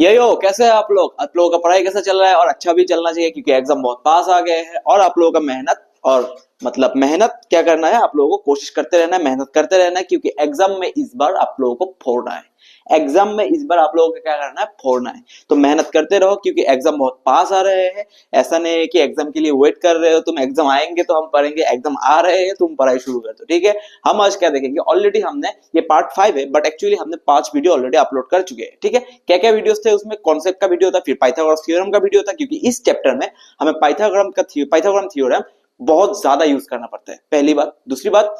ये यो कैसे है आप लोगों का पढ़ाई कैसा चल रहा है? और अच्छा भी चलना चाहिए क्योंकि एग्जाम बहुत पास आ गए हैं और आप लोगों का मेहनत और मतलब मेहनत क्या करना है, आप लोगों को कोशिश करते रहना है, मेहनत करते रहना है क्योंकि एग्जाम में इस बार आप लोगों को फोड़ना है। एग्जाम में इस बार आप लोगों को क्या करना है, फोड़ना है। तो मेहनत करते रहो क्योंकि एग्जाम बहुत पास आ रहे हैं। ऐसा नहीं है कि एग्जाम के लिए वेट कर रहे हो तुम, एग्जाम आएंगे तो हम पढ़ेंगे, एग्जाम आ रहे हैं तुम पढ़ाई शुरू कर दो। ठीक है, हम आज क्या देखेंगे, ऑलरेडी हमने ये पार्ट 5 है बट एक्चुअली हमने 5 वीडियो ऑलरेडी अपलोड कर चुके हैं। ठीक है, क्या क्या वीडियोस थे उसमें? कॉन्सेप्ट का वीडियो था, फिर पाइथागोरस थ्योरम का वीडियो था क्योंकि इस चैप्टर में हमें पाइथागोरम थ्योरम बहुत ज्यादा यूज करना पड़ता है, पहली बात। दूसरी बात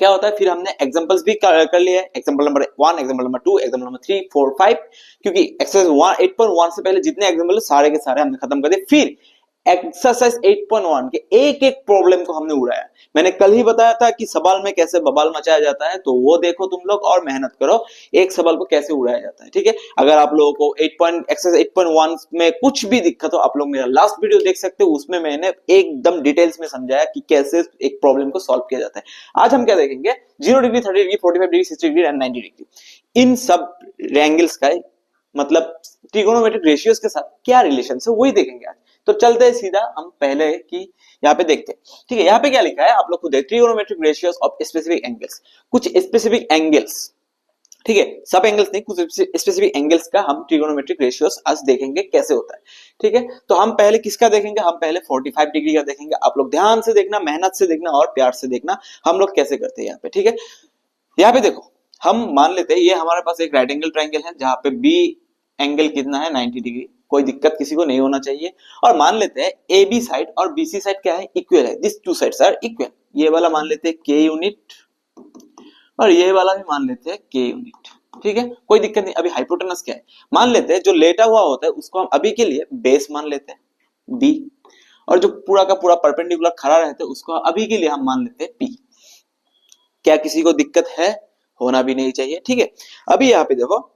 क्या होता है, फिर हमने एग्जांपल्स भी कर लिए, example number 1, example number 2, example number 3, 4, 5, क्योंकि एक्सरसाइज 8.1 से पहले जितने एग्जांपल सारे के सारे हमने खत्म कर दिए। फिर एक्सरसाइज 8.1 के एक एक प्रॉब्लम को हमने उड़ाया। मैंने कल ही बताया था कि सवाल में कैसे बवाल मचाया जाता है, तो वो देखो तुम लोग और मेहनत करो एक सवाल को कैसे उड़ाया जाता है। ठीक है, अगर आप लोगों को एक्सरसाइज 8.1 में कुछ भी दिक्कत हो, आप लोग मेरा लास्ट वीडियो देख सकते हो, उसमें मैंने एकदम डिटेल्स में समझाया कि कैसे एक प्रॉब्लम को सॉल्व किया जाता है। आज हम क्या देखेंगे, 0 degree, 30 degree, 45 degree, 60 degree and 90 degree, इन सब एंगल्स का मतलब ट्रिगोनोमेट्रिक रेशियोज के साथ क्या रिलेशन है वही देखेंगे आज। तो चलते हैं सीधा हम पहले की यहाँ पे देखते हैं। ठीक है, यहाँ पे क्या लिखा है आप लोग को, trigonometric ratios of specific angles, कुछ स्पेसिफिक एंगल्स। ठीक है, सब एंगल्स नहीं, कुछ स्पेसिफिक एंगल्स का हम ट्रिगोनोमेट्रिक रेशियोज आज देखेंगे कैसे होता है। ठीक है, तो हम पहले किसका देखेंगे, हम पहले 45 डिग्री का देखेंगे। आप लोग ध्यान से देखना, मेहनत से देखना और प्यार से देखना हम लोग कैसे करते हैं यहाँ पे। ठीक है, यहाँ पे देखो, हम मान लेते हैं ये हमारे पास एक राइट एंगल ट्राइंगल है जहां पे बी एंगल कितना है, 90 डिग्री। कोई दिक्कत किसी को नहीं होना चाहिए। और मान लेते हैं ए बी साइड और बी सी साइड क्या है, इक्वल है, this two sides are equal. ये वाला मान लेते हैं के यूनिट और ये वाला भी मान लेते हैं के यूनिट। ठीक है, कोई दिक्कत नहीं। अभी हाइपोटेनस क्या है मान लेते हैं, जो लेटा हुआ होता है उसको हम अभी के लिए बेस मान लेते हैं बी, और जो पूरा का पूरा परपेंडिकुलर खड़ा रहता है उसको अभी के लिए हम मान लेते हैं पी। क्या किसी को दिक्कत है? होना भी नहीं चाहिए। ठीक है, अभी यहाँ पे देखो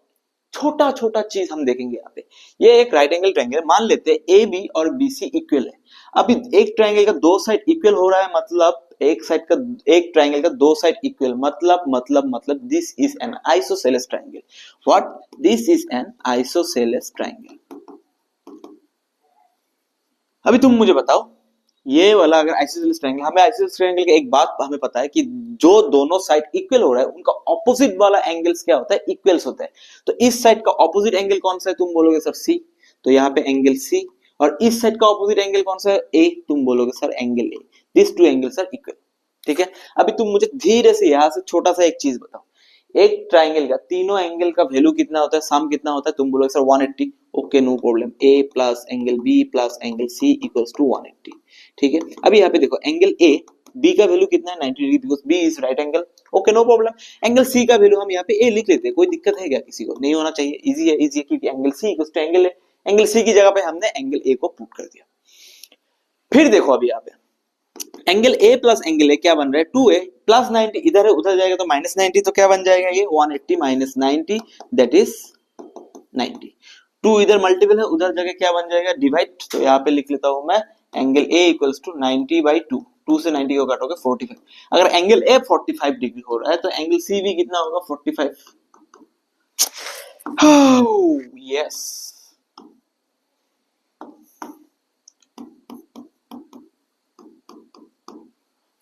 छोटा छोटा चीज हम देखेंगे यहाँ पे। ये एक राइट एंगल ट्रायंगल मान लेते हैं, ए बी और बी सी इक्वल है। अभी एक ट्रायंगल का दो साइड इक्वल हो रहा है, मतलब एक ट्रायंगल का दो साइड इक्वल, मतलब this is an isosceles triangle. What? This is an isosceles triangle. अभी तुम मुझे बताओ, ये वाला अगर आइसोसेलेस ट्रायंगल, हमें आइसोसेलेस ट्रायंगल की एक बात हमें पता है कि जो दोनों साइड इक्वल हो रहा है उनका ऑपोजिट वाला एंगल्स क्या होता है, इक्वल्स होता है। तो इस साइड का ऑपोजिट एंगल कौन सा है, तुम बोलोगे सर सी, तो यहाँ पे एंगल सी। और इस साइड का ऑपोजिट एंगल कौन सा है, ए, तुम बोलोगे sir angle A. This two angles are equal. ठीक है, अभी तुम मुझे धीरे से यहाँ से छोटा सा एक चीज बताओ, एक ट्राइंगल का तीनों एंगल का वैल्यू कितना होता है, सम कितना होता है? तुम बोलोगे sir 180। Okay, no problem, A plus angle B plus angle C equals to 180। ठीक है, अभी यहाँ पे देखो एंगल ए बी का वैल्यू कितना है, 90 degree, because B is right angle. Okay, no problem. Angle C का वैल्यू हम यहाँ पे ए लिख लेते हैं, कोई दिक्कत है क्या किसी को? नहीं होना चाहिए, इजी है, इजी है क्योंकि angle C equals to angle A. Angle C की जगह पे हमने एंगल ए को पुट कर दिया। फिर देखो अभी यहाँ पे angle A plus angle A क्या बन रहा है, 2a प्लस 90, इधर है उधर जाएगा तो माइनस 90, तो क्या बन जाएगा ये 180 माइनस 90 दैट इज 90। 2 इधर मल्टीपल है, उधर जगह क्या बन जाएगा, डिवाइड। तो यहाँ पे लिख लेता हूं मैं angle A equals to 90 by 2, 2 से 90 को काटोगे 45। अगर एंगल ए 45 डिग्री हो रहा है तो एंगल सी भी कितना होगा, 45। यस,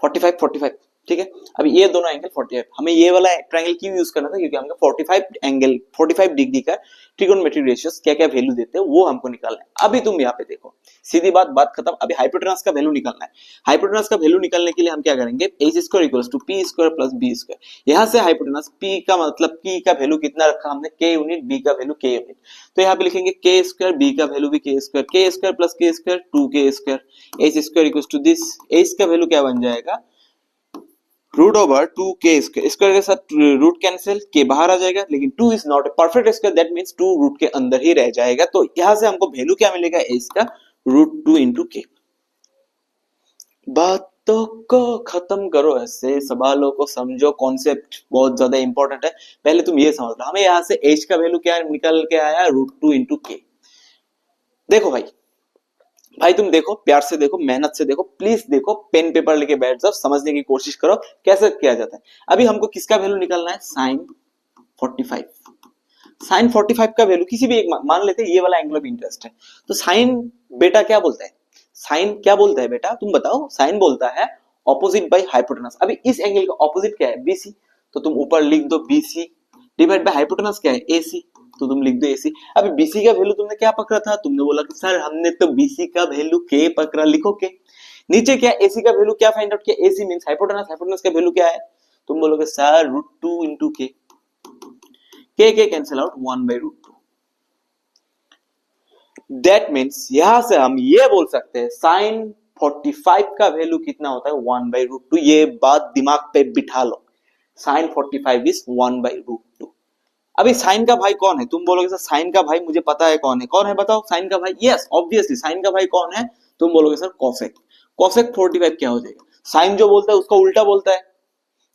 45। ठीक है, अब ये दोनों एंगल 45। हमें ये वाला ट्रायंगल क्यों यूज करना था, क्योंकि हमको 45 डिग्री का ट्रिगोनोमेट्रिक रेशियोस क्या क्या वैल्यू देते हैं वो हमको निकालना है। अभी तुम यहाँ पे देखो, सीधी बात खत्म। अभी हाइपोटेनस का वैल्यू निकालना है। हाइपोटेनस का वैल्यू निकालने के लिए हम क्या करेंगे, H square equals to P square plus B square. यहाँ से हाइपोटेनस पी का मतलब पी का वैल्यू कितना रखा हमने, के यूनिट, बी का वैल्यू के यूनिट। तो यहाँ पे लिखेंगे के स्क्वायर, बी का वैल्यू भी k square plus k square 2k square, H square equals to this, H का वैल्यू क्या बन जाएगा, root over 2k square. Square के साथ रूट कैंसिल, के बाहर आ जाएगा, लेकिन 2 is not a perfect square, that means 2 root के अंदर ही रह जाएगा। तो यहां से हमको वैल्यू क्या मिलेगा, इसका रूट 2 इंटू के। बातों को खत्म करो, ऐसे सवालों को समझो, कॉन्सेप्ट बहुत ज्यादा इंपॉर्टेंट है। पहले तुम ये समझ लो, हमें यहां से h का वैल्यू क्या निकल के आया, रूट 2 इंटू के। देखो भाई तुम देखो, प्यार से देखो, मेहनत से देखो, प्लीज देखो, पेन पेपर लेके बैठ जाओ, समझने की कोशिश करो कैसे किया जाता है। अभी हमको किसका वैल्यू निकालना है, साइन 45। साइन 45 का वैल्यू किसी भी एक मान लेते हैं ये वाला एंगल ऑफ इंटरेस्ट है, तो साइन बेटा क्या बोलता है, साइन क्या बोलता है बेटा तुम बताओ, साइन बोलता है ऑपोजिट बाय हाइपोटेनस। अभी इस एंगल का ऑपोजिट क्या है, बीसी, तो तुम ऊपर लिख दो बीसी डिवाइड बाय हाइपोटेनस क्या है, एसी, तो तुम लिख दो एसी। अभी बीसी का वैल्यू तुमने क्या पकड़ा था, तुमने बोला कि सर हमने तो बीसी का वैल्यू के पकड़ा, लिखो के। नीचे क्या एसी का वैल्यू क्या फाइंड आउट किया, एसी मींस हाइपोटेनस, हाइपोटेनस का वैल्यू क्या है, तुम बोलोगे सर √2 इंटू के कैंसिल आउट 1/√2। दैट मीन्स यहां से हम ये बोल सकते हैं साइन 45 का वैल्यू कितना होता है 1/√2। ये बात दिमाग पे बिठा लो, साइन 45 इज 1/√2। अभी साइन का भाई कौन है, तुम बोलोगे सर साइन का भाई मुझे पता है कौन है बताओ साइन का भाई, यस ऑब्वियसली साइन का भाई कौन है, तुम बोलोगे सर कोसेक। कोसेक 45 क्या हो जाएगा, साइन जो बोलता है उसका उल्टा बोलता है,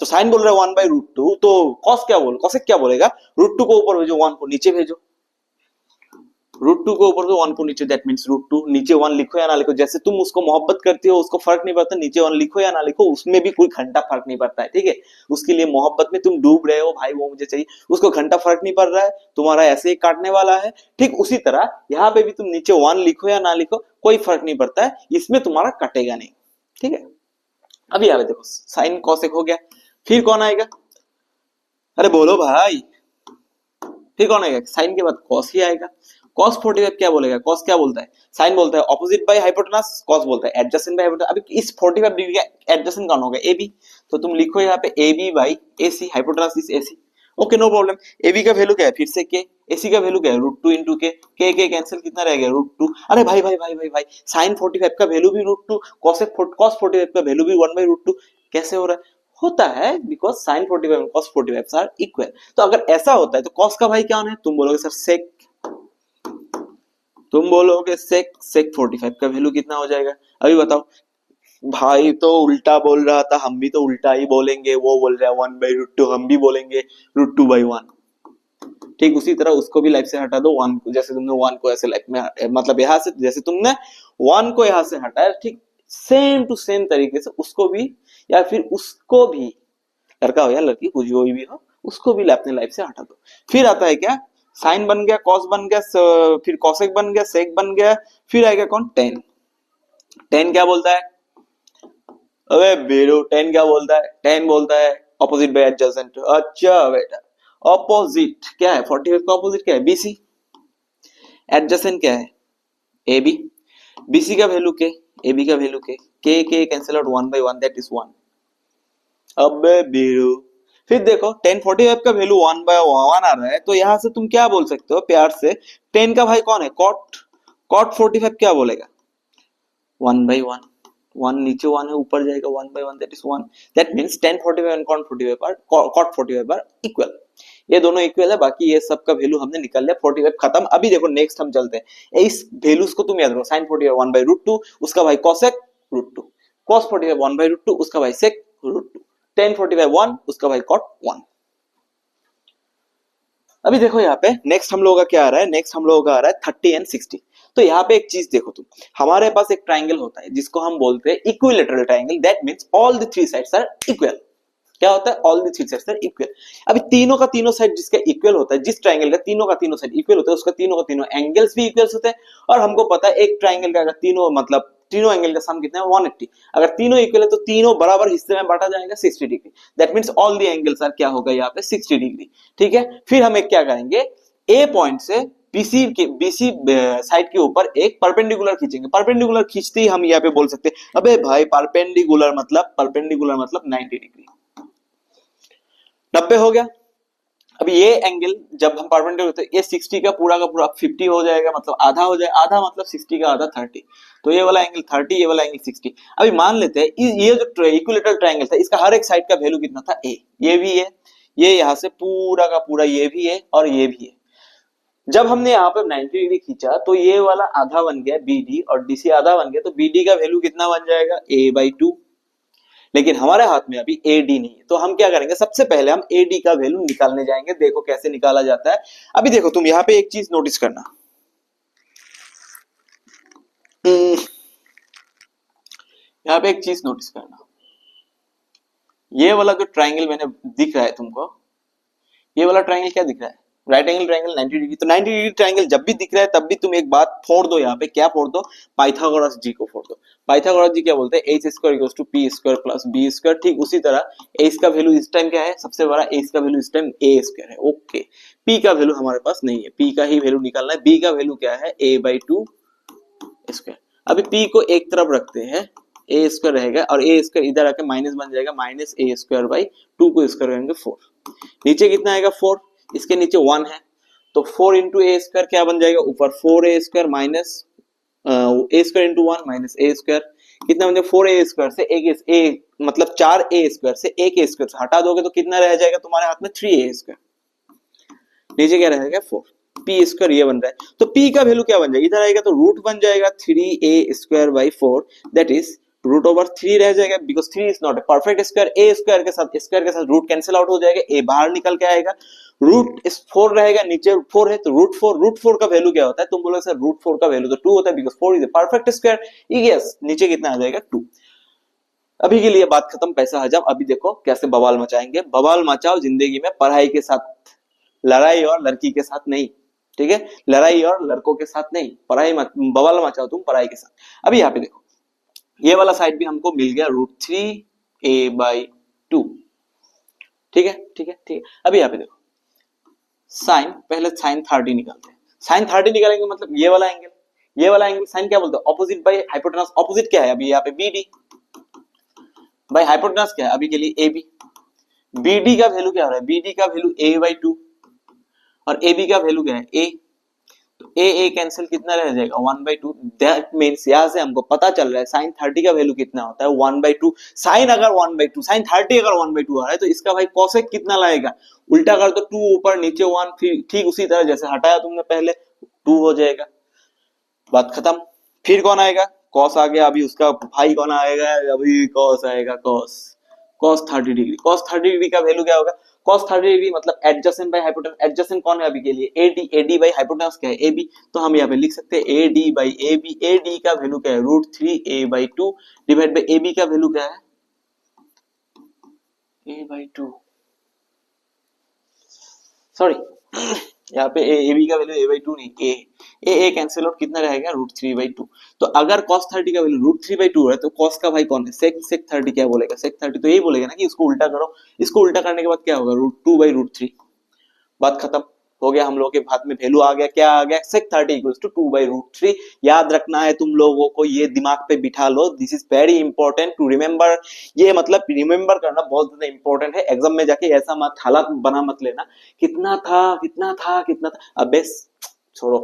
तो साइन बोल रहा है 1/√2, तो कॉस क्या बोल कोसेक क्या बोलेगा, √2 को ऊपर भेजो 1 को नीचे भेजो, √2 को ऊपर तो 1 को नीचे, दैट मींस √2, नीचे 1 लिखो या ना लिखो, जैसे तुम उसको मोहब्बत करती हो उसको फर्क नहीं पड़ता, नीचे 1 लिखो या ना लिखो उसमें भी कोई घंटा फर्क नहीं पड़ता है, ठीक है। उसके लिए मोहब्बत में तुम डूब रहे हो भाई, वो मुझे चाहिए, उसको घंटा फर्क नहीं पड़ रहा है, तुम्हारा ऐसे ही काटने वाला है। ठीक उसी तरह यहाँ पे भी तुम नीचे 1 लिखो या ना लिखो कोई फर्क नहीं पड़ता है, इसमें तुम्हारा कटेगा नहीं, ठीक है। अभी यहाँ पे देखो साइन कॉसेक हो गया, फिर कौन आएगा, अरे बोलो भाई, फिर कौन आएगा, साइन के बाद कॉस ही आएगा। cos 45 क्या बोलेगा, cos क्या बोलता है, साइन बोलता है ऑपोजिट बाय हाइपोटेनस, cos बोलता है एडजेसेंट बाय हाइपोटेनस। अभी इस 45 डिग्री का एडजेसेंट कौन होगा, AB, तो तुम लिखो यहाँ पे AB by AC, hypotenuse is AC, okay no problem. AB का वैल्यू क्या है फिर से K, AC का वैल्यू क्या है √2 इंटू K कैंसिल कितना रह गया √2। अरे भाई भाई भाई भाई भाई साइन 45 का वैल्यू भी √2, cos 45 का वैल्यू भी 1/√2, कैसे हो रहा है, होता है बिकॉज साइन 45 और cos 45 आर इक्वल। तो अगर ऐसा होता है तो cos का भाई क्या है, तुम बोलोगे सर सेक, तुम बोलोगे सेक 45 का वैल्यू कितना हो जाएगा। अभी बताओ भाई, तो उल्टा बोल रहा था, हम भी तो उल्टा ही बोलेंगे, वो बोल रहा है 1/√2, हम भी बोलेंगे √2/1। ठीक उसी तरह उसको भी लाइफ से हटा दो 1 को, जैसे तुमने 1 को ऐसे लाइफ में मतलब यहाँ से जैसे तुमने 1 को यहाँ से हटाया, ठीक सेम टू सेम तरीके से उसको भी, या फिर उसको भी, लड़का हो या लड़की कुछ कोई भी हो, उसको भी अपने लाइफ से हटा दो। फिर आता है क्या, साइन बन गया, कॉस बन गया, फिर कॉसेक बन गया, सेक बन गया, फिर आएगा कौन, टेन। टेन क्या बोलता है, अबे बेरो टेन क्या बोलता है, टेन बोलता है ऑपोजिट बाय एडजेसेंट। अच्छा बेटा ऑपोजिट क्या है, 45 का ऑपोजिट क्या है, BC, एडजेसेंट क्या है AB, BC का वैल्यू के, AB का वैल्यू के कैंसिल आउट 1/1 दैट इज 1। अबे बेरो फिर देखो 10 45 का वैल्यू 1/1 आ रहा है, तो यहां से तुम क्या बोल सकते हो प्यार से, 10 का भाई कौन है, कॉट 45 क्या बोलेगा 1/1, 1 नीचे 1 है ऊपर जाएगा 1/1 that is 1। That means 10 45 and cot 45 are equal, ये दोनों इक्वल है, बाकी ये सब का वैल्यू हमने निकाल लिया, 45 खत्म। अभी देखो नेक्स्ट हम चलते हैं, इस वैल्यूज को तुम याद रखो, sin 45 1/√2, उसका भाई cosec √2, cos 45 1/√2, उसका भाई sec √2, tan 45 1, उसका भाई cot 1। अभी देखो यहाँ पे नेक्स्ट हम लोगों का क्या आ रहा है, नेक्स्ट हम लोगों का आ रहा है 30 एंड 60। तो यहाँ पे एक चीज देखो तुम, हमारे पास एक ट्राइंगल होता है जिसको हम बोलते हैं equilateral triangle, that means all the three sides are equal. क्या होता है, all the three sides are equal. अभी तीनों का तीनों साइड जिसका इक्वल होता है, जिस ट्राइंगल का तीनों साइड इक्वल होता है, उसका तीनों का तीनों एंगल्स भी इक्वल होते हैं। और हमको पता है एक ट्राइंगल का अगर तीनों मतलब तीनों एंगल का सम कितना है 180, अगर तीनों इक्वल है तो तीनों बराबर हिस्से में बांटा जाएगा 60 degree, that means all the angles are क्या होगा यहाँ पे 60 डिग्री। ठीक है, फिर हम एक क्या करेंगे, ए पॉइंट से बीसी साइड के ऊपर एक परपेंडिकुलर खींचेंगे, परपेंडिकुलर खींचते ही हम यहाँ पे बोल सकते हैं अबे भाई परपेंडिकुलर मतलब 90 डिग्री, 90 हो गया। अभी ये एंगल जब हम परपेंडिकुलर होते हैं, ये 60 का पूरा 50 हो जाएगा, मतलब आधा हो जाए, आधा मतलब 60 का आधा 30, तो ये वाला एंगल 30, ये वाला एंगल 60। अभी मान लेते हैं ये जो इक्विलेटरल ट्रायंगल था, इसका हर एक साइड का वैल्यू कितना था, ए, ये भी है, ये यहाँ से पूरा का पूरा ये भी है और ये भी है। जब हमने यहाँ पे 90 डिग्री खींचा तो ये वाला आधा बन गया BD और DC आधा बन गया, तो BD का वैल्यू कितना बन जाएगा A/2। लेकिन हमारे हाथ में अभी AD नहीं है, तो हम क्या करेंगे, सबसे पहले हम AD का वैल्यू निकालने जाएंगे। देखो कैसे निकाला जाता है। अभी देखो तुम यहाँ पे एक चीज नोटिस करना, यहाँ पे एक चीज नोटिस करना, ये वाला जो ट्राइंगल मैंने दिख रहा है तुमको, ये वाला ट्राइंगल क्या दिख रहा है राइट एंगल ट्रायंगल 90 डिग्री, तो 90 डिग्री ट्रायंगल जब भी दिख रहा है तब भी तुम एक बात फोड़ दो, यहाँ पे क्या फोड़ दो, पाइथागोरस जी को फोड़ दो। पाइथागोरस जी क्या बोलते हैं, H square equals to P square plus B square. ठीक उसी तरह ए इसका वैल्यू इस टाइम क्या है, सबसे बड़ा ए इसका वैल्यू इस टाइम ए स्क्वायर है। ओके, पी का वैल्यू हमारे पास नहीं है, पी का ही वैल्यू निकालना है। बी का वैल्यू क्या है, ए बाई टू स्क्वायर। अभी पी को एक तरफ रखते हैं, ए स्क्वायर रहेगा और ए स्क्वायर इधर आके माइनस बन जाएगा, minus A square by two को स्क्वायर करेंगे 4। नीचे कितना आएगा 4, इसके नीचे 1 है तो 4 इंटू ए स्क्वायर क्या बन जाएगा, ऊपर 4 ए स्क्वायर माइनस ए स्क्वायर इंटू 1 माइनस ए स्क्वायर। कितना बन जाएगा 4 ए स्क्वायर से एक ए मतलब 4 ए स्क्वायर से एक ए स्क्वायर से हटा दोगे तो कितना रह जाएगा तुम्हारे हाथ में 3 ए स्क्वायर। नीचे क्या रहेगा 4, पी स्क्वायर ये बन रहा है। तो पी का वैल्यू क्या बन जाएगा, इधर आएगा तो रूट बन जाएगा 3a square by 4 that is root over 3 रह जाएगा because 3 is not a perfect square. A square के साथ रूट कैंसिल आउट हो जाएगा, ए बाहर निकल के आएगा, रूट इस 4 रहेगा, नीचे 4 है तो रूट 4 का वैल्यू क्या होता है, तुम बोलोगे सर रूट 4 का वैल्यू तो 2 होता है because 4 is a perfect square. Yes, नीचे कितना आ जाएगा 2। अभी के लिए बात खत्म, पैसा हजम। अभी देखो कैसे बवाल मचाएंगे, बवाल मचाओ जिंदगी में, पढ़ाई के साथ, लड़ाई और लड़की के साथ नहीं, ठीक है, लड़ाई और लड़कों के साथ नहीं, पढ़ाई मत बवाल मचाओ तुम पढ़ाई के साथ। अभी यहाँ पे देखो ये वाला साइड भी हमको मिल गया रूट 3a बाई 2, ठीक है ठीक है ठीक है। अभी यहाँ पे देखो साइन, पहले साइन 30 निकालते हैं। साइन 30 निकालेंगे मतलब ये वाला एंगल साइन क्या बोलते हैं, ऑपोजिट बाई हाइपोटेनस। ऑपोजिट क्या है अभी यहाँ पे BD बाई हाइपोटेनस क्या है अभी के लिए AB। BD का वैल्यू क्या हो रहा है, BD का वैल्यू a बाई 2 और AB का वैल्यू क्या है A, तो A कैंसिल कितना रह जाएगा 1 बाई 2। दैट मींस यहां से हमको पता चल रहा है साइन 30 का वैल्यू कितना होता है 1 बाई 2। साइन अगर 1 बाई 2, साइन 30 अगर 1 बाई 2 आ रहा है तो इसका भाई कोसेक कितना लाएगा, उल्टा कर तो 2 ऊपर नीचे 1, फिर ठीक उसी तरह जैसे हटाया तुमने पहले 2 हो जाएगा, बात खत्म। फिर कौन आएगा, कॉस आ गया, अभी उसका भाई कौन आएगा, अभी कॉस आएगा, कॉस 30 डिग्री। कॉस 30 डिग्री का वैल्यू क्या होगा, cos 30 डिग्री मतलब एडजेसेंट बाय हाइपोटेनस। एडजेसेंट कौन है अभी के लिए AD बाय हाइपोटेनस क्या है AB, तो हम यहाँ पे लिख सकते हैं AD बाई AB। AD का वैल्यू क्या है root 3a by 2 divide by AB का वैल्यू क्या है a बाई 2, सॉरी यहाँ पे AB का वैल्यू a बाई 2 नहीं, a कैंसिल आउट कितना रहेगा रूट 3 बाई 2। तो अगर cos 30 का वैल्यू रूट 3 बाई 2 है तो cos का भाई कौन है sec 30 क्या बोलेगा, sec 30 तो यही बोलेगा ना कि इसको उल्टा करो। इसको उल्टा करने के बाद क्या होगा रूट 2 बाई रूट 3, बात खत्म हो गया। हम लोगों के हाथ में वैल्यू आ गया, क्या आ गया sec 30 equals to 2 by root 3। याद रखना है तुम लोगों को, ये दिमाग पे बिठा लो, this is very important to remember. ये मतलब रिमेम्बर करना बहुत ज्यादा इंपॉर्टेंट है, एग्जाम में जाके ऐसा मत हालत बना मत लेना कितना था कितना था कितना था, अबे छोड़ो,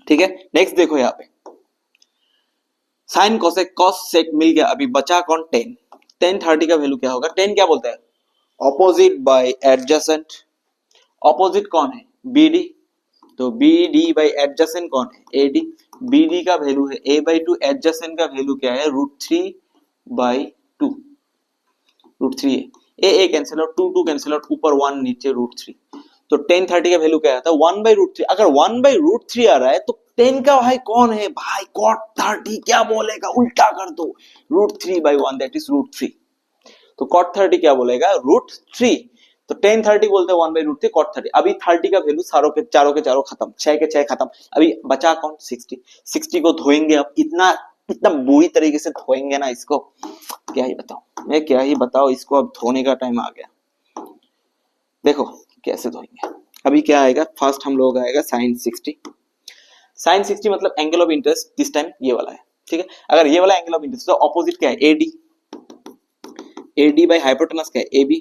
ठीक है। नेक्स्ट देखो यहाँ पे साइन कोसेक कॉस सेक मिल गया, अभी बचा कौन tan 30 का वैल्यू क्या होगा, tan क्या बोलता है ऑपोजिट बाय एडजेसेंट। ऑपोजिट कौन है BD, तो BD बाई एडजेसेंट कौन है AD। BD का वैल्यू है a बाई 2, एडजेसेंट का वैल्यू क्या है रूट 3 बाई 2, रूट 3 है, a cancel out, 2 cancel out, ऊपर 1 नीचे रूट 3। तो tan 30 का वैल्यू क्या आता है 1 बाई रूट 3। अगर 1 बाई रूट 3 आ रहा है तो tan का भाई कौन है भाई cot 30 क्या बोलेगा, उल्टा कर दो root 3 by 1 that is root 3। तो cot 30 क्या बोलेगा रूट 3, तो tan 30 बोलते हैं 1 बाई रूट 3 cot 30। अभी 30 का वैल्यू चारों के चारों खत्म, 6 के 6 खत्म। अभी बचा कौन 60 को धोएंगे, अब इतना बुरी तरीके से धोएंगे ना इसको, क्या ही बताऊं मैं, क्या ही बताओ इसको, अब धोने का टाइम आ गया। देखो कैसे धोएंगे, अभी क्या आएगा फर्स्ट हम लोग आएगा साइन 60। साइन 60 मतलब angle of interest, this time ये वाला है, ठीक है। अगर ये वाला एंगल ऑफ इंटरेस्ट तो ऑपोजिट क्या है AD बाई हाइपोटेनस क्या है AB।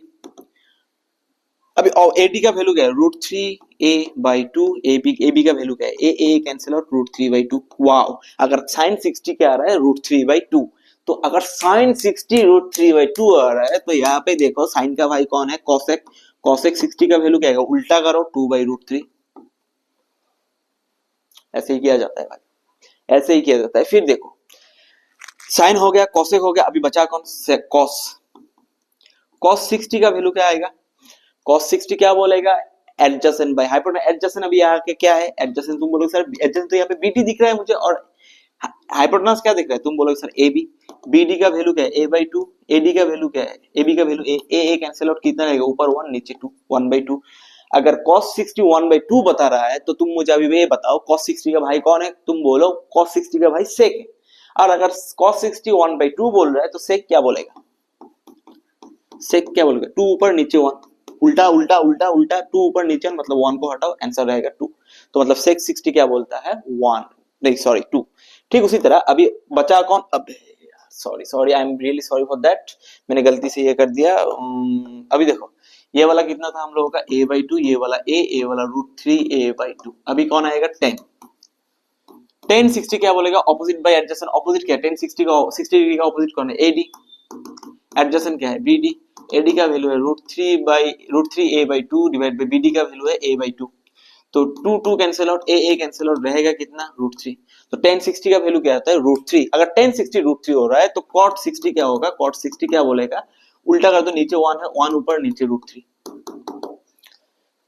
अभी AD का वैल्यू क्या है रूट 3a बाई 2, AB का वैल्यू क्या है a cancel out root 3 by 2। Wow, अगर साइन 60 क्या आ रहा है रूट 3 बाई 2, तो अगर साइन 60 रूट 3 बाई 2 आ रहा है तो यहाँ पे देखो साइन का भाई कौन है कॉसेक 60 का वैल्यू क्या है उल्टा करो 2 बाई रूट 3। ऐसे ही किया जाता है भाई, ऐसे ही किया जाता है। फिर देखो साइन हो गया कॉसेक हो गया, अभी बचा कौन कॉस 60 का वैल्यू क्या आएगा, cos 60 क्या बोलेगा एडजेसेंट बाय हाइपोटेनस। एडजेसेंट अभी यहाँ के क्या है एडजेसेंट, तुम बोलोगे सर एडजेसेंट तो यहाँ पे BD दिख रहा है मुझे और हाइपोटेनस क्या दिख रहा है, तुम बोलोगे सर AB। BD का वैल्यू क्या है a बाई 2, AD का वैल्यू क्या है AB का वैल्यू a कैंसिल आउट कितना रहेगा ऊपर 1 नीचे 2, 1 बाई 2। अगर cos 60 1/2 बता रहा है तो तुम मुझे अभी ये बताओ cos 60 का भाई कौन है, तुम बोलो cos 60 का भाई sec है। और अगर cos 60 1/2 बोल रहा है तो sec क्या बोलेगा, sec क्या बोलेगा, 2 ऊपर नीचे 1, उल्टा उल्टा उल्टा उल्टा, 2 ऊपर नीचे मतलब 1 को हटाओ, आंसर रहेगा 2। तो मतलब sec 60 क्या बोलता है 1, नहीं सॉरी 2। ठीक उसी तरह अभी बचा कौन, अब sorry sorry I am really sorry for that, मैंने गलती से ये कर दिया। अभी देखो ये वाला कितना था हम लोगों का a/2, ये वाला a वाला √3 a/2, अभी कौन आएगा 10। tan 60 क्या बोलेगा, ऑपोजिट बाय एडजेसेंट, ऑपोजिट क्या है tan 60 का, 60 डिग्री का ऑपोजिट कौन है AD, एडजेसेंट क्या है BD, AD का वैल्यू है √3 a/2 डिवाइड बाय BD का वैल्यू है a/2, तो 2 2 cancel out, a cancel out, रहेगा कितना √3। तो tan 60 का वैल्यू क्या होता है √3, अगर tan 60 √3 हो रहा है तो cot 60 क्या होगा, cot 60 क्या बोलेगा, उल्टा कर दो, नीचे 1 है, 1 ऊपर नीचे √3।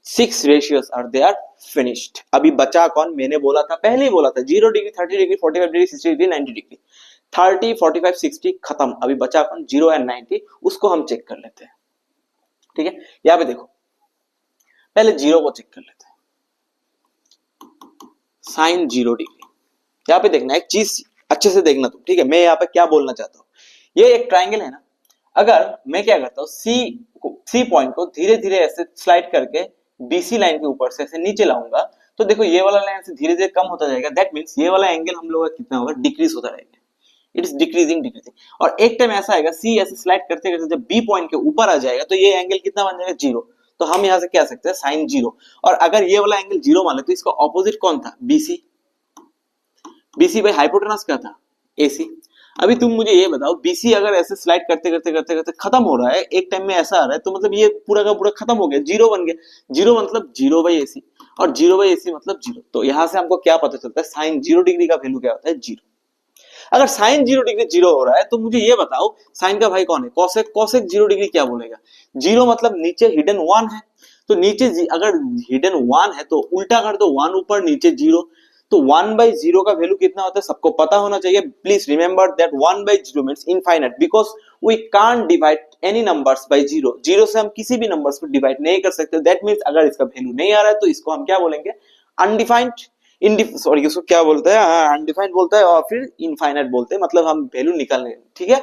6 ratios are they are finished. अभी बचा कौन, मैंने बोला था, पहले ही बोला था 0 degree 30 degree 45 degree 60 degree 90 degree, 30 45 60 खत्म। अभी बचा कौन 0 एंड 90, उसको हम चेक कर लेते हैं। ठीक है, यहां पे देखो पहले 0 को चेक कर लेते हैं, साइन 0 डिग्री। यहां पे देखना एक चीज अच्छे से देखना तुम, ठीक है, मैं यहाँ पे क्या बोलना चाहता हूँ, ये एक ट्राइंगल है ना, अगर मैं क्या करता हूँ सी पॉइंट को धीरे धीरे ऐसे स्लाइड करके बीसी लाइन के ऊपर से ऐसे नीचे लाऊंगा, तो देखो ये वाला लाइन से धीरे धीरे कम होता जाएगा, दैट मींस ये वाला एंगल हम लोग का कितना होगा, डिक्रीज होता रहेगा, इट इज डिक्रीजिंग डिक्रीजिंग। और एक टाइम ऐसा आएगा सी ऐसे स्लाइड करते करते जब बी पॉइंट के ऊपर आ जाएगा तो ये एंगल कितना बन जाएगा 0, तो हम यहां से क्या सकते हैं साइन 0। और अगर ये वाला एंगल 0 मान ले तो इसका ऑपोजिट कौन था बीसी, बीसी बाई हाइपोटेनस क्या था एसी। अभी तुम मुझे ये बताओ बीसी अगर ऐसे स्लाइड करते करते करते करते खत्म हो रहा है, एक टाइम में ऐसा आ रहा है, तो मतलब ये पूरा का पूरा खत्म हो गया, 0 बन गया, 0 मतलब 0 बाई एसी, और 0 बाई एसी मतलब 0। तो यहां से हमको क्या पता चलता है साइन 0 डिग्री का वैल्यू क्या होता है 0। अगर साइन 0 डिग्री 0 हो रहा है तो मुझे ये बताओ साइन का भाई कौन है कोसेक, कोसेक 0 डिग्री क्या बोलेगा, 0 मतलब नीचे हिडन 1 है, तो नीचे अगर हिडन 1 है तो उल्टा कर दो, 1 ऊपर नीचे 0, तो 1/0 का वैल्यू कितना होता है सबको पता होना चाहिए। Please remember that 1/0 means infinite, because we can't divide any numbers by 0, 0 से हम किसी भी नंबर्स को डिवाइड नहीं कर सकते, दैट मींस अगर इसका वैल्यू नहीं आ रहा है तो इसको हम क्या बोलेंगे अनडिफाइंड, सॉरी इसको क्या बोलते हैं अनडिफाइंड बोलता है, और फिर इनफाइनाइट बोलते हैं, मतलब हम वैल्यू निकालने, ठीक है,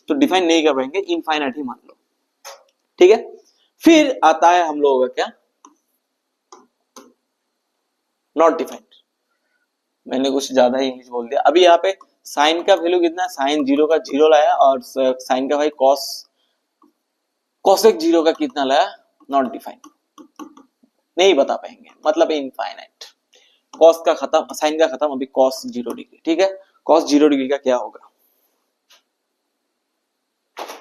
तो डिफाइन नहीं कर पाएंगे, इनफाइनाइट ही मान लो, ठीक है। फिर आता है हम लोगों का क्या नॉट डिफाइंड, मैंने कुछ ज्यादा ही इंग्लिश बोल दिया। अभी यहाँ पे साइन का वैल्यू कितना, साइन 0 का 0 लाया, और साइन का भाई कोसेक 0 का कितना लाया, नॉट डिफाइंड, नहीं बता पाएंगे, मतलब इनफाइनाइट। कॉस का खत्म, साइन का खत्म, अभी कॉस 0 डिग्री, ठीक है, कॉस 0 डिग्री का क्या होगा,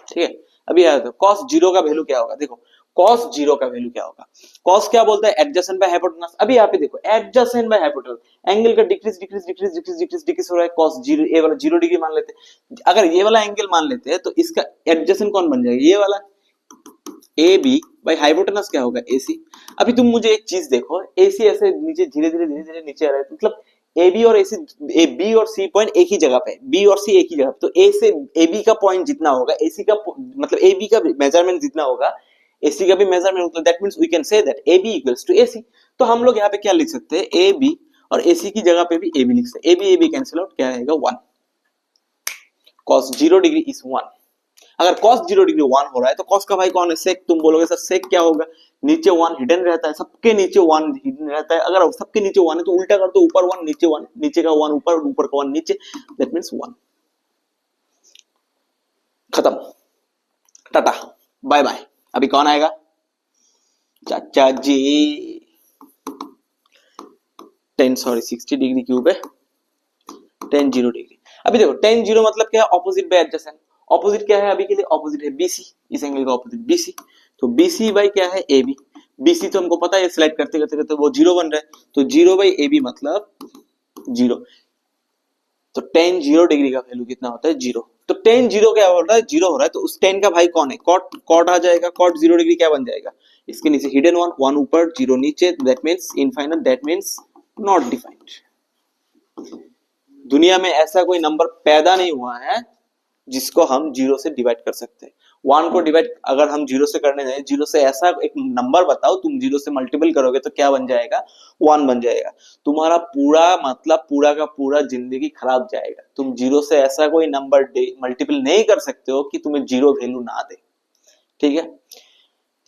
ठीक है। अभी कॉस 0 का वैल्यू क्या होगा, देखो cos 0 का वैल्यू क्या होगा, cos क्या बोलता है एडजेसेंट बाय हाइपोटेनस। अभी यहाँ पे देखो एडजेसेंट बाय हाइपोटेनस, एंगल का decrease decrease decrease decrease decrease decrease हो रहा है, cos 0 ये वाला 0 डिग्री मान लेते हैं, अगर ये वाला एंगल मान लेते हैं तो इसका एडजेसेंट कौन बन जाएगा, ये वाला AB बाय हाइपोटेनस क्या होगा AC। अभी तुम मुझे एक चीज देखो, AC ऐसे नीचे धीरे धीरे नीचे आ रहा है, मतलब AB और AC, B और C पॉइंट एक ही जगह पे, B और C एक ही जगह पे, तो A से AB का पॉइंट जितना होगा, AC का मतलब AB का मेजरमेंट जितना होगा AC का भी मेजरमेंट होता है, that means we can say that AB equals to AC। तो हम लोग यहाँ पे क्या लिख सकते हैं, AB और AC की जगह पे भी AB लिख सकते हैं, AB कैंसिल आउट, क्या रहेगा 1, cos 0 डिग्री इज 1। अगर cos 0 डिग्री 1 हो रहा है तो cos का भाई कौन है sec, तुम बोलोगे सर sec क्या होगा, नीचे 1 हिडन रहता है, सबके नीचे 1 हिडन रहता है, अगर सबके नीचे 1 है तो उल्टा कर दो, ऊपर 1 नीचे 1, नीचे का 1 ऊपर, ऊपर का 1 नीचे, दैट मींस 1। खत्म, टाटा बाय बाय। अभी कौन आएगा, चाचा जी 60 डिग्री क्यूब है, tan 0 डिग्री। अभी देखो tan 0 मतलब क्या है, ऑपोजिट बाय एडजेसेंट, ऑपोजिट क्या है अभी के लिए, ऑपोजिट है BC, इस एंगल का ऑपोजिट BC, तो BC बाई क्या है AB, BC तो हमको पता है स्लाइड करते करते करते वो 0 बन रहा है, तो 0 बाई AB मतलब 0, तो tan 0 डिग्री का वैल्यू कितना होता है 0। तो tan 0 क्या हो रहा है, 0 हो रहा है, तो उस tan का भाई कौन है, cot, cot आ जाएगा, cot 0 डिग्री क्या बन जाएगा, इसके नीचे हिडन 1, 1 ऊपर 0 नीचे, that means infinite, that means not defined. दुनिया में ऐसा कोई नंबर पैदा नहीं हुआ है जिसको हम 0 से डिवाइड कर सकते हैं, 1 को डिवाइड अगर हम 0 से करने जाए, 0 से ऐसा एक नंबर बताओ, तुम 0 से मल्टीपल करोगे तो क्या बन जाएगा, 1 बन जाएगा। तुम्हारा पूरा मतलब पूरा का पूरा जिंदगी खराब जाएगा। तुम 0 से ऐसा कोई नंबर मल्टीपल नहीं कर सकते हो कि तुम्हें 0 वैल्यू ना दे, ठीक है,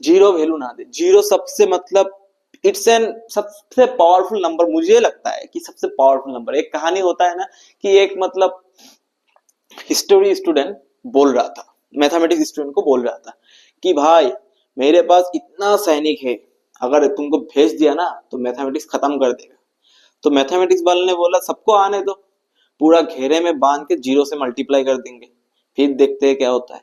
0 वैल्यू ना दे। 0 सबसे मतलब इट्स एन सबसे पावरफुल नंबर, मुझे लगता है कि सबसे पावरफुल नंबर। एक कहानी होता है ना कि एक मतलब हिस्टोरी स्टूडेंट बोल रहा था, मैथमेटिक्स स्टूडेंट को बोल रहा था कि भाई मेरे पास इतना सैनिक है, अगर तुमको भेज दिया ना तो मैथमेटिक्स खत्म कर देगा। तो मैथमेटिक्स वाले ने बोला सबको आने दो, पूरा घेरे में बांध के 0 से मल्टीप्लाई कर देंगे, फिर देखते हैं क्या होता है।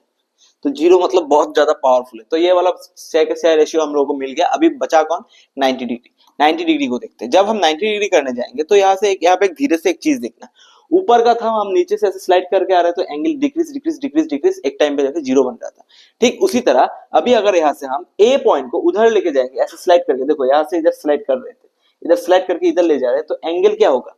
तो 0 मतलब बहुत ज्यादा पावरफुल है। तो ये वाला शेयर रेशियो हम लोगों को मिल गया। अभी बचा कौन, 90 डिग्री। 90 डिग्री को देखते हैं। जब हम 90 डिग्री करने जाएंगे तो यहाँ पे धीरे से एक चीज देखना, ऊपर का था हम नीचे से ऐसे स्लाइड करके आ रहे, तो angle decrease decrease decrease decrease, एक टाइम पे जाके 0 बन रहा था। ठीक उसी तरह अभी अगर यहाँ से हम ए पॉइंट को उधर लेके जाएंगे, ऐसे स्लाइड करके, देखो यहाँ से इधर स्लाइड कर रहे थे, इधर स्लाइड करके इधर ले जा रहे हैं, तो एंगल क्या होगा,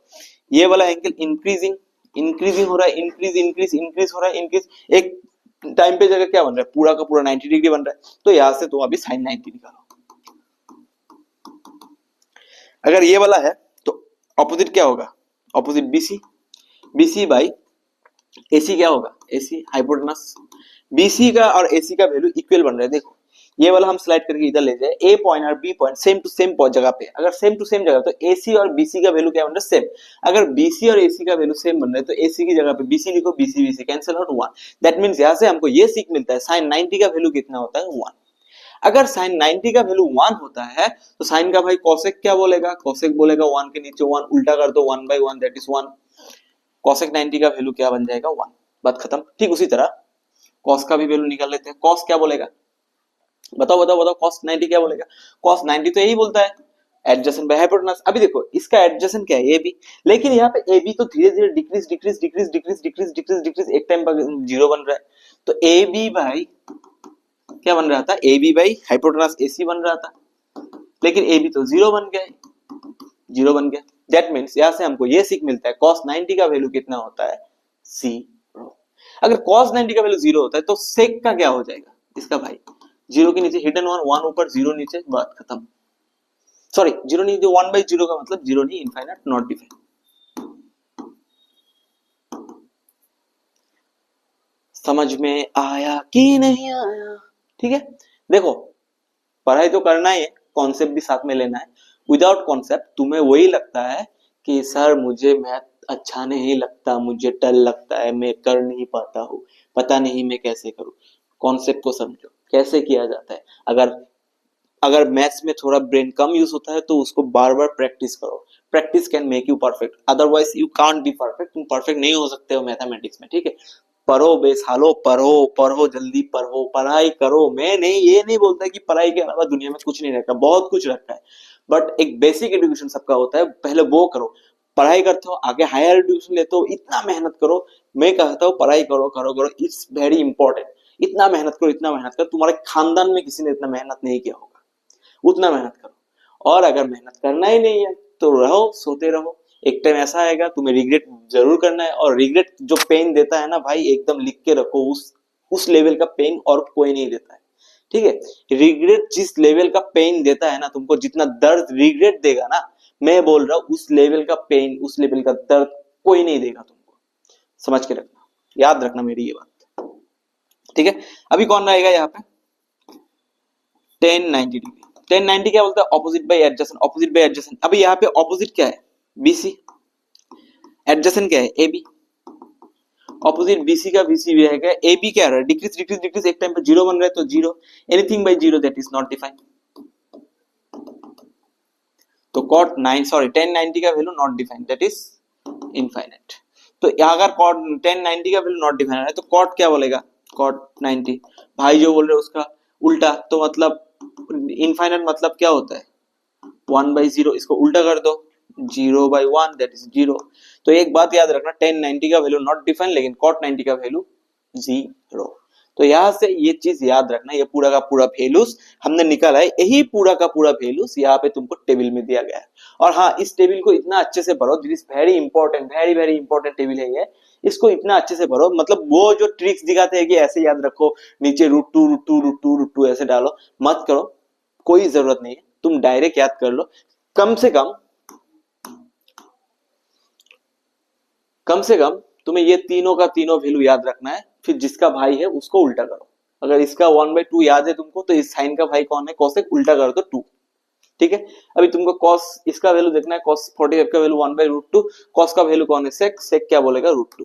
ये वाला एंगल इंक्रीजिंग इंक्रीजिंग हो रहा है, इंक्रीज इंक्रीज इंक्रीज हो रहा है, इंक्रीज, एक टाइम पे जगह क्या बन रहा है, पूरा का पूरा 90 डिग्री बन रहा है। तो यहां से तुम अभी साइन 90 निकालो। अगर ये वाला है तो ऑपोजिट क्या होगा, opposite BC, BC by AC क्या होगा, एसी हाइपोटेनस। बीसी का और एसी का वैल्यू इक्वल बन रहा है। देखो ये वाला हम स्लाइड करके इधर ले जाए, ए पॉइंट और B point same to same जगह पे, अगर सेम टू सेम जगह तो एसी और बीसी का वैल्यू क्या बन रहा है, सेम। अगर बीसी और एसी का वैल्यू सेम बन रहा है तो एसी की जगह पे बीसी लिखो, BC BC cancel out 1। That means यहां से हमको ये सीख मिलता है साइन 90 का वैल्यू कितना होता है, 1। अगर साइन 90 का वैल्यू 1 होता है तो साइन का भाई कोसेक क्या बोलेगा, कोसेक बोलेगा 1 के नीचे 1, उल्टा कर दो 1/1 दैट इज 1। कोसेक 90 का वैल्यू क्या बन जाएगा, 1, बात खत्म। ठीक उसी तरह कॉस का भी वैल्यू निकाल लेते हैं। कॉस क्या बोलेगा, बताओ बताओ बताओ, कॉस 90 क्या बोलेगा, कॉस 90 तो यही बोलता है एडजेसेंट बाय हाइपोटेनस। अभी देखो इसका एडजेसेंट क्या है, ए बी, लेकिन यहाँ पे ए बी तो धीरे धीरे decrease decrease decrease decrease decrease decrease decrease, एक टाइम पर 0 बन रहा है। तो ए बी बाई क्या बन रहा था, A B by hypotenuse AC बन रहा था, लेकिन ए बी तो 0 बन गया, 0 बन गया। दैट मीन्स यहाँ से हमको ये सीख मिलता है कॉस 90 का वैल्यू कितना होता है, 0। अगर कॉस 90 का वैल्यू 0 होता है तो सेक का क्या हो जाएगा, इसका भाई 0 के नीचे हिडन 1, 1 ऊपर 0 नीचे, बात खत्म। सॉरी 0 नहीं, जो 1/0 का मतलब 0 नहीं, इनफाइनाइट नॉट डिफाइंड। समझ में आया कि नहीं आया, ठीक है। देखो पढ़ाई तो करना ही है, कॉन्सेप्ट भी साथ में लेना है। विदाउट कॉन्सेप्ट तुम्हें वही लगता है कि सर मुझे मैथ अच्छा नहीं लगता, मुझे डल लगता है, मैं कर नहीं पाता हूँ, पता नहीं मैं कैसे करूँ। कॉन्सेप्ट को समझो कैसे किया जाता है। अगर मैथ्स में थोड़ा ब्रेन कम यूज होता है तो उसको बार बार प्रैक्टिस करो। Practice can make you perfect, otherwise you can't be perfect. तुम परफेक्ट नहीं हो सकते हो मैथमेटिक्स में, ठीक है। पढ़ो बेसालो, पढ़ो पढ़ो, जल्दी पढ़ो, पढ़ाई करो। मैं नहीं, ये नहीं बोलता कि पढ़ाई के अलावा दुनिया में कुछ नहीं रखा, बहुत कुछ रखा है, बट एक बेसिक एजुकेशन सबका होता है, पहले वो करो। पढ़ाई करते हो, आगे हायर एजुकेशन लेते हो, इतना मेहनत करो। मैं कहता हूँ पढ़ाई करो करो करो, इट्स वेरी इंपॉर्टेंट। इतना मेहनत करो, इतना मेहनत करो, तुम्हारे खानदान में किसी ने इतना मेहनत नहीं किया होगा, उतना मेहनत करो। और अगर मेहनत करना ही नहीं है तो रहो, सोते रहो। एक टाइम ऐसा आएगा तुम्हें रिग्रेट जरूर करना है, और रिग्रेट जो पेन देता है ना भाई, एकदम लिख के रखो, उस लेवल का पेन और कोई नहीं देता है, ठीक है। रिग्रेट जिस लेवल का पेन देता है ना तुमको, जितना दर्द रिग्रेट देगा ना, मैं बोल रहा हूँ उस लेवल का पेन, उस लेवल का दर्द कोई नहीं देगा तुमको। समझ के रखना, याद रखना मेरी ये बात, ठीक है। अभी कौन रहेगा यहाँ पे, 1090 डिग्री। 1090 क्या बोलता है, opposite by adjacent, opposite by adjacent. अभी यहाँ पे ऑपोजिट क्या है, बीसी, एडजेसेंट क्या है, एबी। ऑपोजिट बीसी का बीसी भी है क्या, एबी क्या है, डिक्रीज डिक्रीज डिक्रीज, एक टाइम पे 0 बन रहा है तो 0, anything bye 0 that is not defined. तो कॉट 1090 का value not defined, that is infinite. तो अगर कॉट 1090 का वैल्यू नॉट डिफाइंड है तो कॉट क्या बोलेगा, कॉट 90 भाई जो बोल रहे हो उसका उल्टा। तो मतलब इनफाइनाइट मतलब क्या होता है, 1/0, इसको उल्टा कर दो, 0/1 दैट इज 0। तो एक बात याद रखना, 1090 का वैल्यू नॉट डिफाइंड, लेकिन cot 90 का वैल्यू 0। तो यहां से ये चीज याद रखना, ये पूरा का पूरा वैल्यूज हमने निकाला है, यही पूरा का पूरा वैल्यूज यहाँ पे तुमको टेबल में दिया गया है। और हाँ, इस टेबल को इतना अच्छे से पढ़ो, this is very important, very very important table है ये। इसको इतना अच्छे से पढ़ो, मतलब वो जो ट्रिक्स दिखाते हैं कि ऐसे याद रखो, नीचे √2 ऐसे डालो, मत करो, कोई जरूरत नहीं है, तुम डायरेक्ट याद कर लो। कम से कम तुम्हें ये तीनों का तीनों वैल्यू याद रखना है, फिर जिसका भाई है उसको उल्टा करो। अगर इसका 1/2 याद है तुमको, तो इस साइन का भाई कौन है, कोसेक, उल्टा करो तो 2। ठीक है, अभी तुमको कॉस इसका वैल्यू देखना है, कॉस 45 का वैल्यू 1/√2, कॉस का वैल्यू कौन है, सेक, सेक क्या बोलेगा, √2।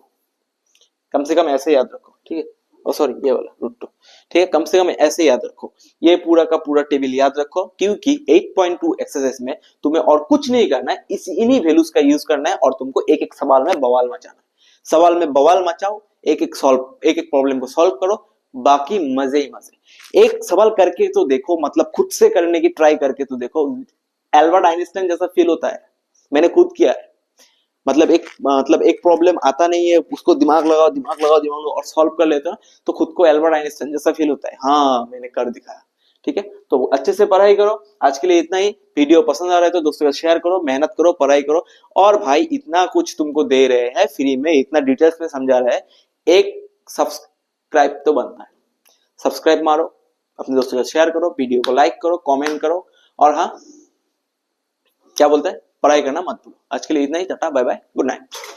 कम से कम ऐसे याद रखो, ठीक है, ओ सॉरी ये वाला √2, ठीक है, कम से कम ऐसे याद रखो, ये पूरा का पूरा टेबल याद रखो, क्योंकि 8.2 एक्सरसाइज में तुम्हें और कुछ नहीं करना है, इन्हीं वैल्यूज का यूज करना है, और तुमको एक एक सवाल में बवाल मचाना है। सवाल में बवाल मचाओ, एक एक प्रॉब्लम को सॉल्व करो, बाकी मजे ही मजे। एक सवाल करके तो देखो, मतलब खुद से करने की ट्राई करके तो देखो, एल्बर्ट आइंस्टाइन जैसा फील होता है, मैंने खुद किया है। मतलब एक प्रॉब्लम आता नहीं है, उसको दिमाग लगाओ और सॉल्व कर लेते हो, तो खुद को एल्बर्ट आइंस्टाइन जैसा फील होता है, हाँ मैंने कर दिखाया। ठीक है, तो अच्छे से पढ़ाई करो। आज के लिए इतना ही। वीडियो पसंद आ रहा है तो दोस्तों का शेयर करो, मेहनत करो, पढ़ाई करो। और भाई इतना कुछ तुमको दे रहे हैं फ्री में, इतना डिटेल्स में समझा रहे हैं, एक सब्सक्राइब तो बनता है। सब्सक्राइब मारो, अपने दोस्तों का शेयर करो, वीडियो को लाइक करो, कमेंट करो, और हाँ क्या बोलते हैं, पढ़ाई करना मत भूलो। आज के लिए इतना ही, tata bye bye, good night.